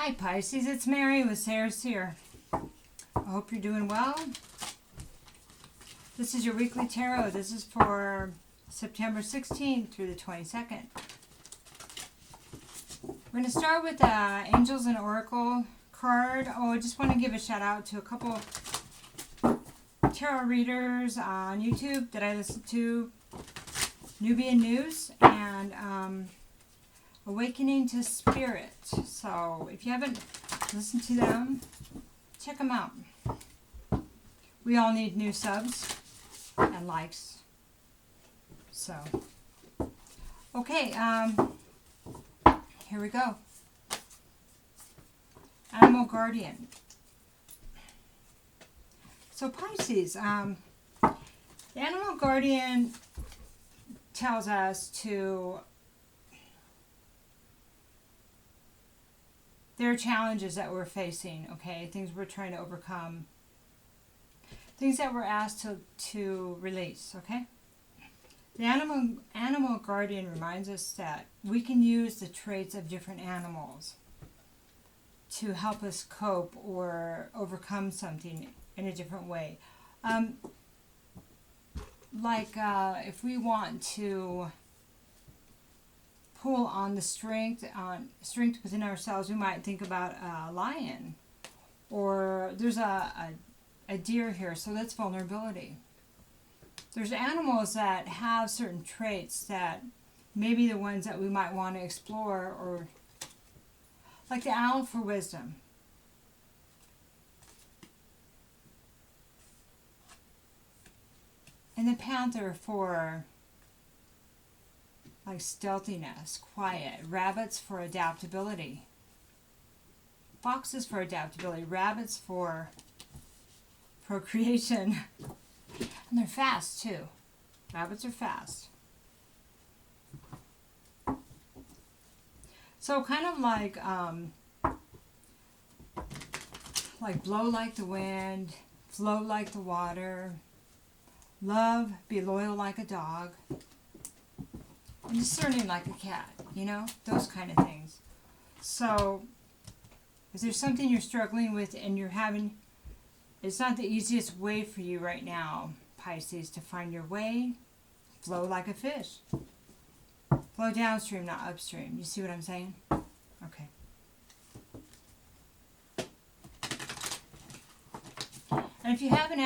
Hi Pisces, it's Mary with Seer. I hope you're doing well. This is your weekly tarot. This is for September 16th through the 22nd. We're going to start with the Angels and Oracle card. I just want to give a shout out to a couple tarot readers on YouTube that I listen to. Nubian News and Awakening to Spirit. So if you haven't listened to them, check them out. We all need new subs and likes. So, okay, here we go. Animal Guardian. So Pisces, the Animal Guardian tells us to, there are challenges that we're facing, okay, things we're trying to overcome, things that we're asked to release, okay. The animal guardian reminds us that we can use the traits of different animals to help us cope or overcome something in a different way. If we want to pull on the strength within ourselves, we might think about a lion, or there's a deer here, so that's vulnerability. There's animals that have certain traits that may be the ones that we might want to explore, or like the owl for wisdom. And the panther for like stealthiness, quiet. Rabbits for adaptability. Foxes for adaptability. Rabbits for procreation. And they're fast too. Rabbits are fast. So kind of like blow like the wind, flow like the water, love, be loyal like a dog, and discerning like a cat, you know, those kind of things. So if there's something you're struggling with and you're having, it's not the easiest way for you right now, Pisces, to find your way, flow like a fish. Flow downstream, not upstream. You see what I'm saying? Okay. And if you have an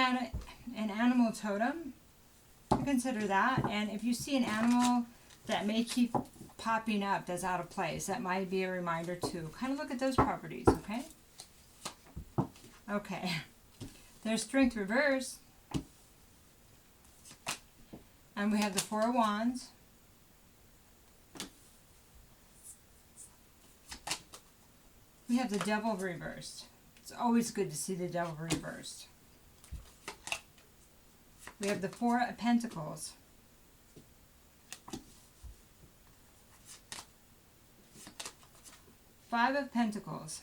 animal totem, consider that. And if you see an animal that may keep popping up that's out of place, that might be a reminder to kind of look at those properties, okay? Okay. There's Strength reversed. And we have the Four of Wands. We have the Devil reversed. It's always good to see the Devil reversed. We have the Four of Pentacles. Five of Pentacles.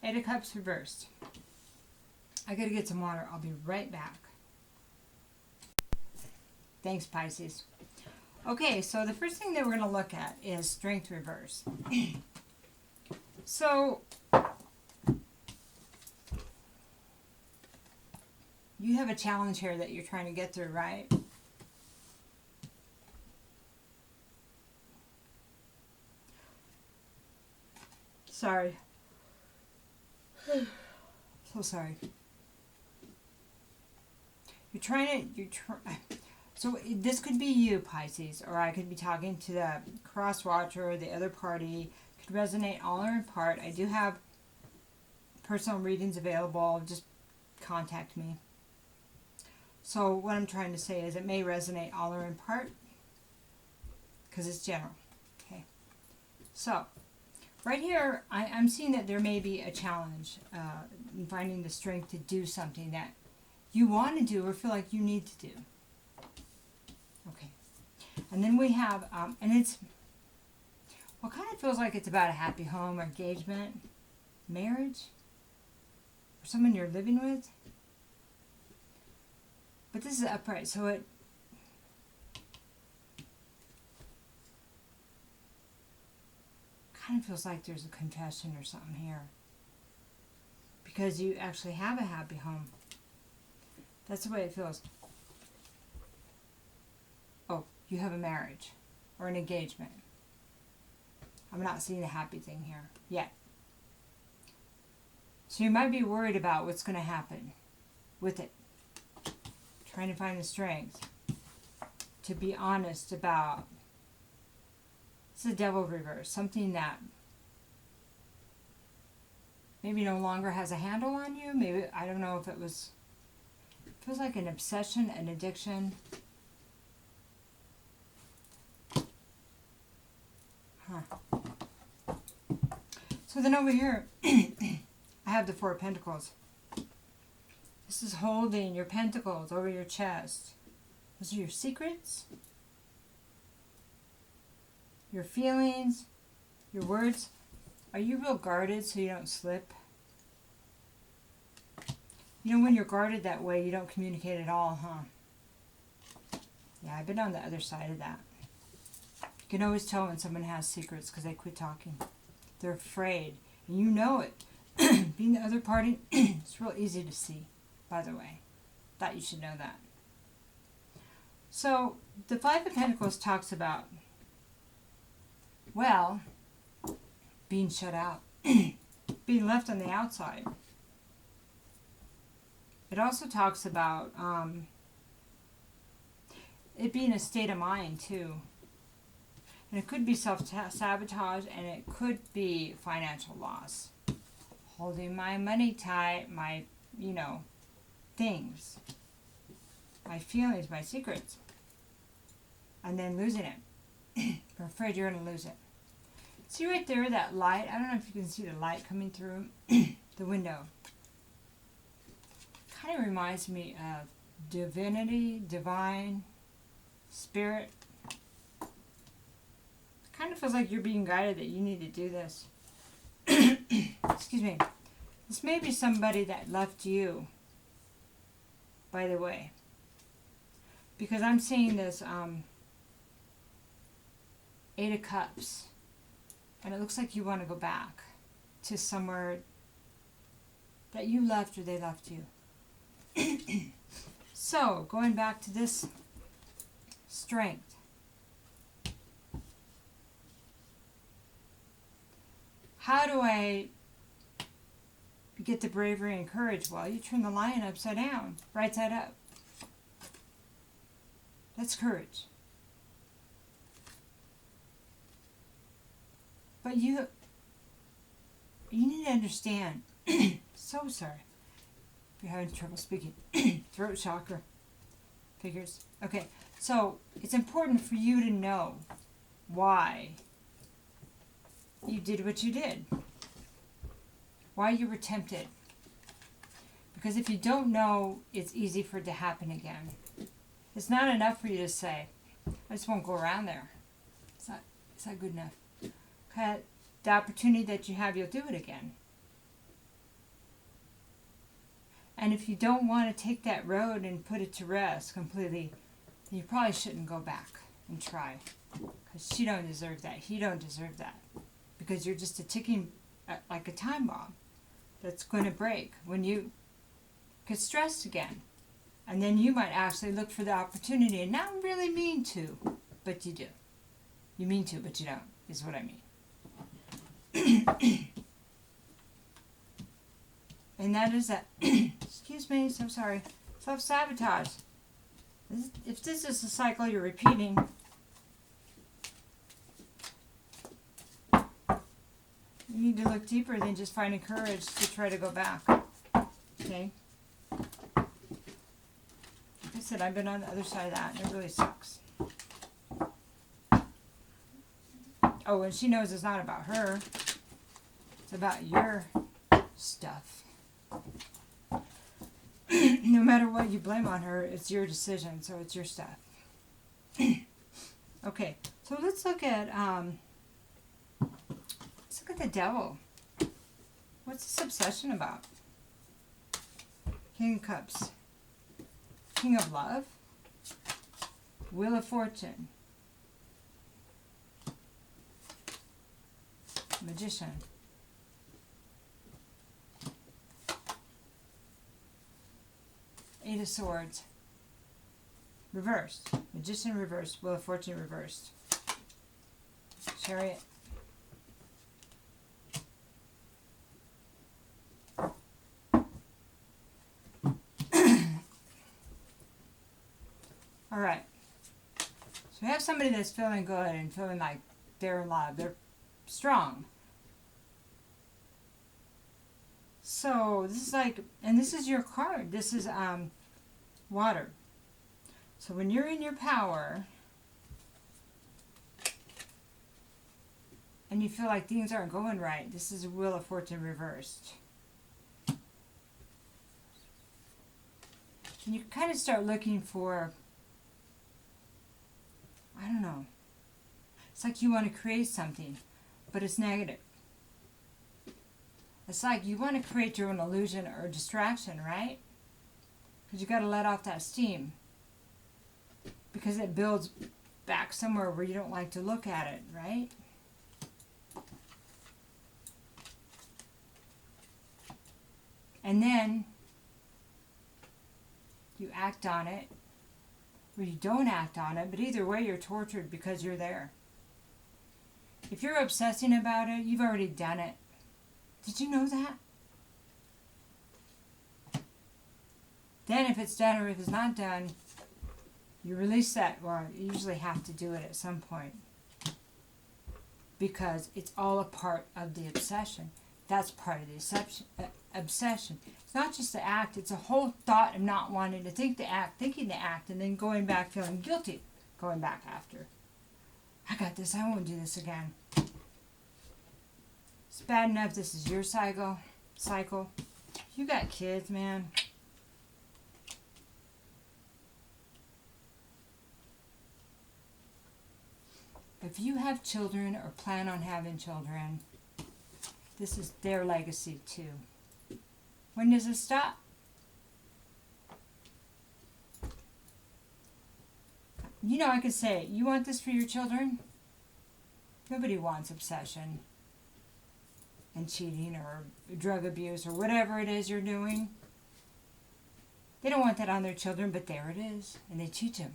Eight of Cups reversed. I gotta get some water. I'll be right back. Thanks, Pisces. Okay, so the first thing that we're going to look at is Strength reverse. So, you have a challenge here that you're trying to get through, right? Sorry. So sorry. So this could be you, Pisces, or I could be talking to the cross watcher or the other party. It could resonate all or in part. I do have personal readings available. Just contact me. So what I'm trying to say is it may resonate all or in part because it's general. Okay. So right here, I'm seeing that there may be a challenge in finding the strength to do something that you want to do or feel like you need to do. Okay. And then we have, and it's, well, kind of feels like it's about a happy home or engagement, marriage, or someone you're living with. But this is upright, so kind of feels like there's a confession or something here. Because you actually have a happy home. That's the way it feels. Oh, you have a marriage or an engagement. I'm not seeing the happy thing here yet. So you might be worried about what's going to happen with it. Trying to find the strength to be honest about. It's the devil reverse. Something that maybe no longer has a handle on you. Maybe, I don't know if it was, it feels like an obsession, an addiction. So then over here, I have the Four of Pentacles. This is holding your pentacles over your chest. Those are your secrets, your feelings, your words. Are you real guarded so you don't slip? You know, when you're guarded that way, you don't communicate at all, huh? Yeah, I've been on the other side of that. You can always tell when someone has secrets because they quit talking. They're afraid. And you know it. Being the other party, it's real easy to see, by the way. Thought you should know that. So, the Five of Pentacles talks about, well, being shut out. Being left on the outside. It also talks about it being a state of mind, too. And it could be self-sabotage, and it could be financial loss. Holding my money tight, my, things. My feelings, my secrets. And then losing it. You're afraid you're going to lose it. See right there, that light? I don't know if you can see the light coming through the window. Kind of reminds me of divinity, divine, spirit. Kind of feels like you're being guided that you need to do this. Excuse me. This may be somebody that left you, by the way. Because I'm seeing this Eight of Cups. And it looks like you want to go back to somewhere that you left or they left you. So, going back to this strength. How do I get the bravery and courage? Well, you turn the lion upside down, right side up. That's courage. But you need to understand. So sorry if you're having trouble speaking. Throat chakra. Figures. Okay, so it's important for you to know why you did what you did. Why you were tempted. Because if you don't know, it's easy for it to happen again. It's not enough for you to say, I just won't go around there. It's not good enough. Okay, the opportunity that you have, you'll do it again. And if you don't want to take that road and put it to rest completely, you probably shouldn't go back and try. Because she don't deserve that. He don't deserve that. Because you're just a ticking, like a time bomb that's going to break when you get stressed again. And then you might actually look for the opportunity and not really mean to, but you do. You mean to, but you don't, is what I mean. And that is that, excuse me, so sorry, self-sabotage. If this is a cycle you're repeating, you need to look deeper than just finding courage to try to go back. Okay? Like I said, I've been on the other side of that, and it really sucks. Oh, and she knows it's not about her. It's about your stuff. No matter what you blame on her, it's your decision, so it's your stuff. Okay, so let's look at the devil. What's this obsession about? King of Cups. King of Love. Wheel of Fortune. Magician. Eight of Swords. Reversed. Magician reversed. Wheel of Fortune reversed. Chariot. Alright. So we have somebody that's feeling good and feeling like they're in love. They're strong. So this is like, and this is your card. This is water. So when you're in your power and you feel like things aren't going right, this is a Wheel of Fortune reversed. And you kind of start looking for, I don't know, it's like you want to create something, but it's negative. It's like you want to create your own illusion or distraction, right? Because you got to let off that steam. Because it builds back somewhere where you don't like to look at it, right? And then you act on it, or you don't act on it, but either way you're tortured because you're there. If you're obsessing about it, you've already done it. Did you know that? Then if it's done or if it's not done, you release that, or you usually have to do it at some point. Because it's all a part of the obsession. That's part of the obsession. It's not just the act, it's a whole thought of not wanting to think the act, thinking the act, and then going back feeling guilty, going back after. I got this, I won't do this again. It's bad enough this is your cycle. You got kids, man. If you have children or plan on having children, this is their legacy too. When does it stop? You know, I could say, you want this for your children? Nobody wants obsession and cheating or drug abuse or whatever it is you're doing. They don't want that on their children, but there it is. And they teach them.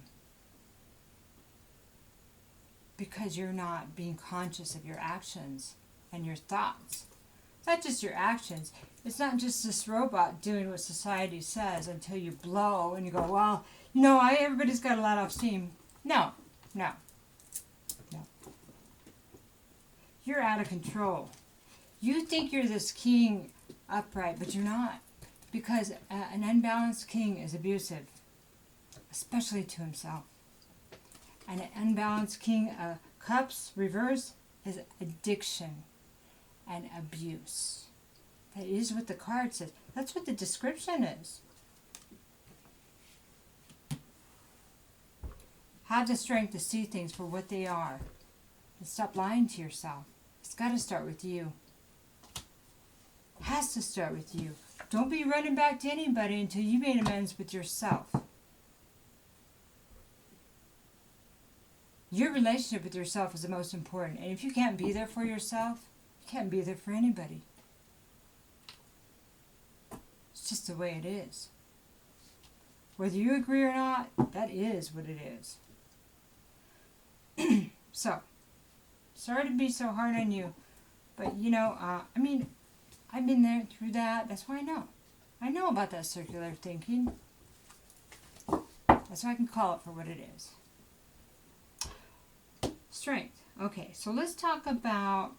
Because you're not being conscious of your actions and your thoughts. It's not just your actions. It's not just this robot doing what society says until you blow and you go, well, you know, everybody's got to let off steam. No. You're out of control. You think you're this king upright, but you're not. Because an unbalanced king is abusive, especially to himself. And an unbalanced king of cups, reverse, is addiction and abuse. That is what the card says. That's what the description is. Have the strength to see things for what they are. And stop lying to yourself. It's got to start with you. It has to start with you. Don't be running back to anybody until you made amends with yourself. Your relationship with yourself is the most important. And if you can't be there for yourself, you can't be there for anybody. It's just the way it is. Whether you agree or not, that is what it is. So, sorry to be so hard on you. But, you know, I mean, I've been there through that. That's why I know. I know about that circular thinking. That's why I can call it for what it is. Strength. Okay, so let's talk about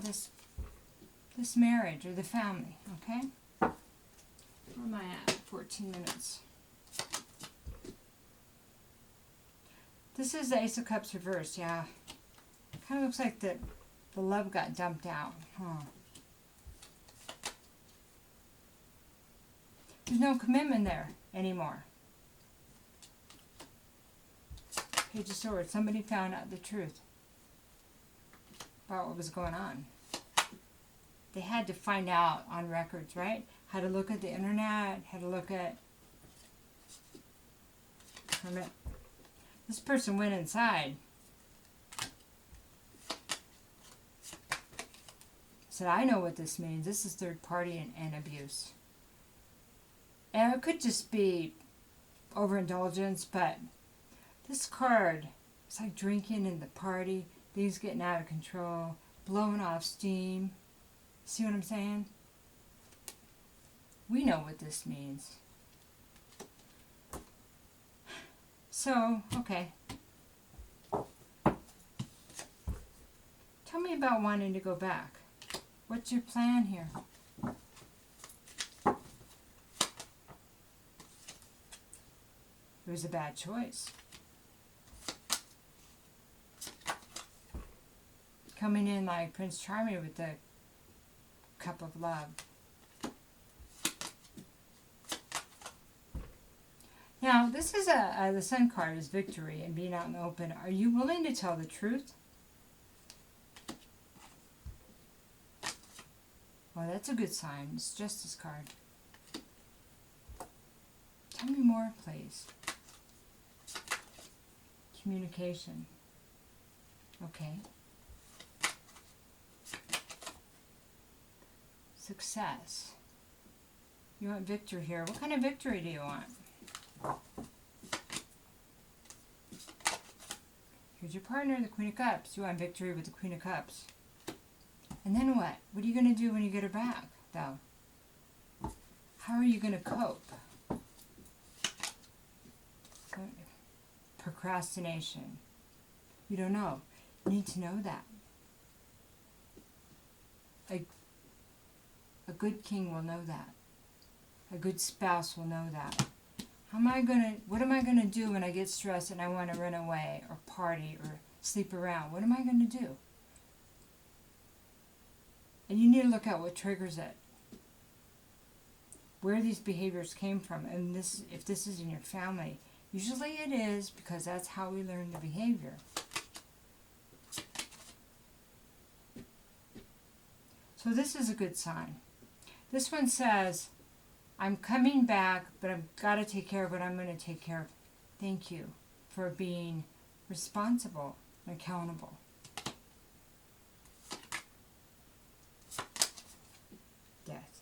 this marriage or the family, okay? Where am I at? 14 minutes. This is the Ace of Cups reversed, yeah. Kind of looks like the love got dumped out, huh? There's no commitment there anymore. Page of Swords. Somebody found out the truth about what was going on. They had to find out on records, right? Had to look at the internet, had to look at... This person went inside said, I know what this means. This is third party and abuse. And it could just be overindulgence, but this card, it's like drinking in the party, things getting out of control, blowing off steam. See what I'm saying? We know what this means. So, okay. Tell me about wanting to go back. What's your plan here? It was a bad choice. Coming in like Prince Charming with the cup of love. Now, this is the Sun card is victory and being out in the open. Are you willing to tell the truth? Well, that's a good sign. It's Justice card. Tell me more, please. Communication. Okay. Success. You want victory here. What kind of victory do you want? Here's your partner, the Queen of Cups. You want victory with the Queen of Cups. And then what? What are you going to do when you get her back, though? How are you going to cope? Procrastination. You don't know. You need to know that. A good king will know that. A good spouse will know that. What am I gonna do when I get stressed and I want to run away or party or sleep around? What am I gonna do? And you need to look at what triggers it. Where these behaviors came from, and if this is in your family, usually it is because that's how we learn the behavior. So this is a good sign. This one says, I'm coming back, but I've got to take care of what I'm going to take care of. Thank you for being responsible and accountable. Death.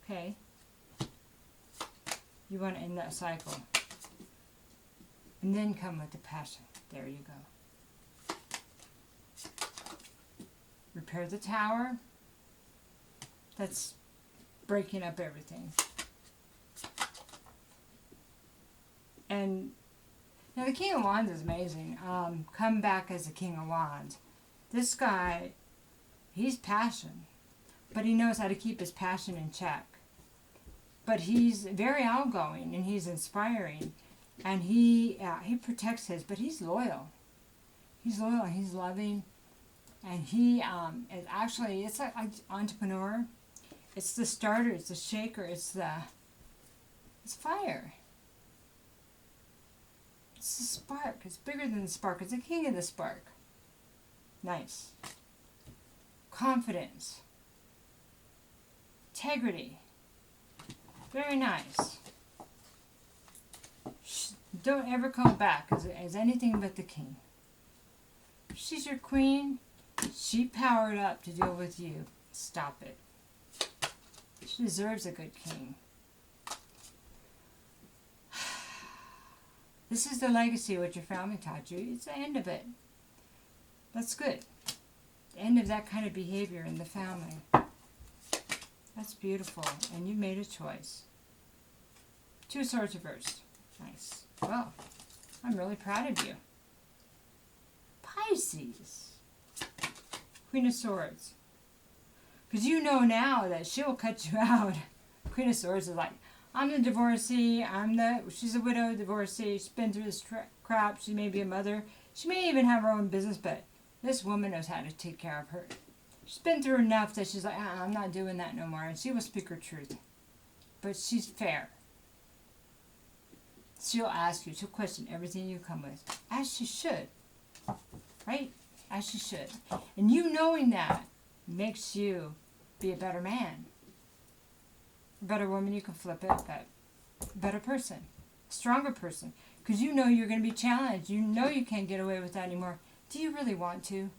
Okay. You want to end that cycle. And then come with the passion. There you go. Repair the tower. That's breaking up everything. And now the King of Wands is amazing. Come back as the King of Wands. This guy, he's passion, but he knows how to keep his passion in check. But he's very outgoing and he's inspiring, and he protects his. But he's loyal. He's loyal and he's loving, and he is actually, it's like entrepreneur. It's the starter, it's the shaker, it's fire. It's the spark. It's bigger than the spark. It's the king of the spark. Nice. Confidence. Integrity. Very nice. Don't ever come back as anything but the king. She's your queen. She powered up to deal with you. Stop it. She deserves a good king. This is the legacy of what your family taught you. It's the end of it. That's good. The end of that kind of behavior in the family. That's beautiful. And you made a choice. 2 of Swords reversed. Nice. Well, I'm really proud of you. Pisces. Queen of Swords. Because you know now that she will cut you out. Queen of Swords is like, I'm the divorcee. She's a widow divorcee. She's been through this crap. She may be a mother. She may even have her own business, but this woman knows how to take care of her. She's been through enough that she's like, I'm not doing that no more. And she will speak her truth. But she's fair. She'll ask you. She'll question everything you come with. As she should. Right? As she should. And you knowing that makes you be a better man. A better woman, you can flip it, but a better person. A stronger person. Because you know you're going to be challenged. You know you can't get away with that anymore. Do you really want to?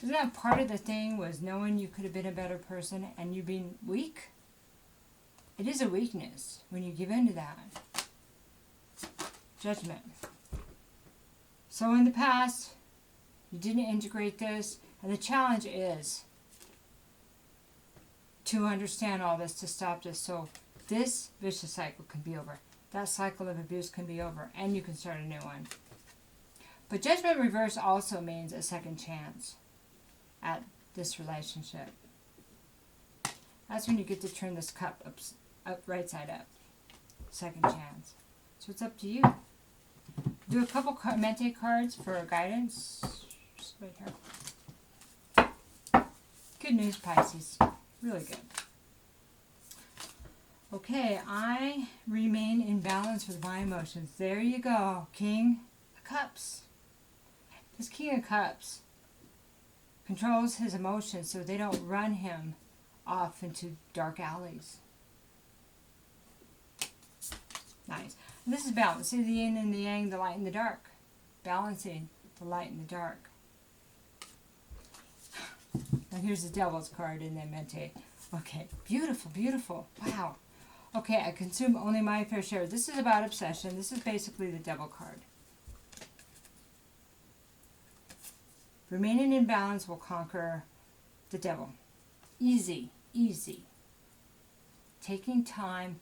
Isn't that part of the thing, was knowing you could have been a better person and you being weak? It is a weakness when you give in to that. Judgment. So in the past, you didn't integrate this, and the challenge is to understand all this, to stop this, so this vicious cycle can be over. That cycle of abuse can be over, and you can start a new one. But judgment reverse also means a second chance at this relationship. That's when you get to turn this cup up right side up. Second chance. So it's up to you. Do a couple Mente cards for guidance. Just right here. Good news, Pisces. Really good. Okay, I remain in balance with my emotions. There you go. King of Cups. This King of Cups controls his emotions so they don't run him off into dark alleys. Nice. And this is balance. See the yin and the yang, the light and the dark. Balancing the light and the dark. Now here's the Devil's card in the Mente. Okay, beautiful, beautiful. Wow. Okay, I consume only my fair share. This is about obsession. This is basically the Devil card. Remaining in balance will conquer the devil. Easy, easy. Taking time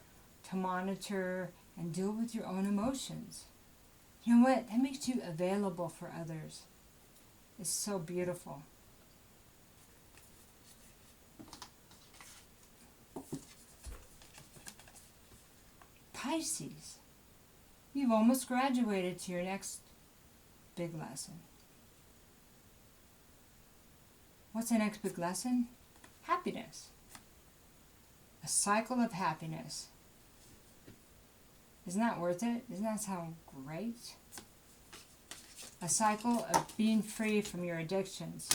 to monitor and deal with your own emotions. You know what? That makes you available for others. It's so beautiful. Pisces, you've almost graduated to your next big lesson. What's the next big lesson? Happiness. A cycle of happiness. Isn't that worth it? Doesn't that sound great? A cycle of being free from your addictions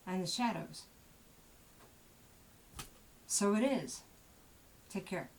and the shadows. So it is. Take care.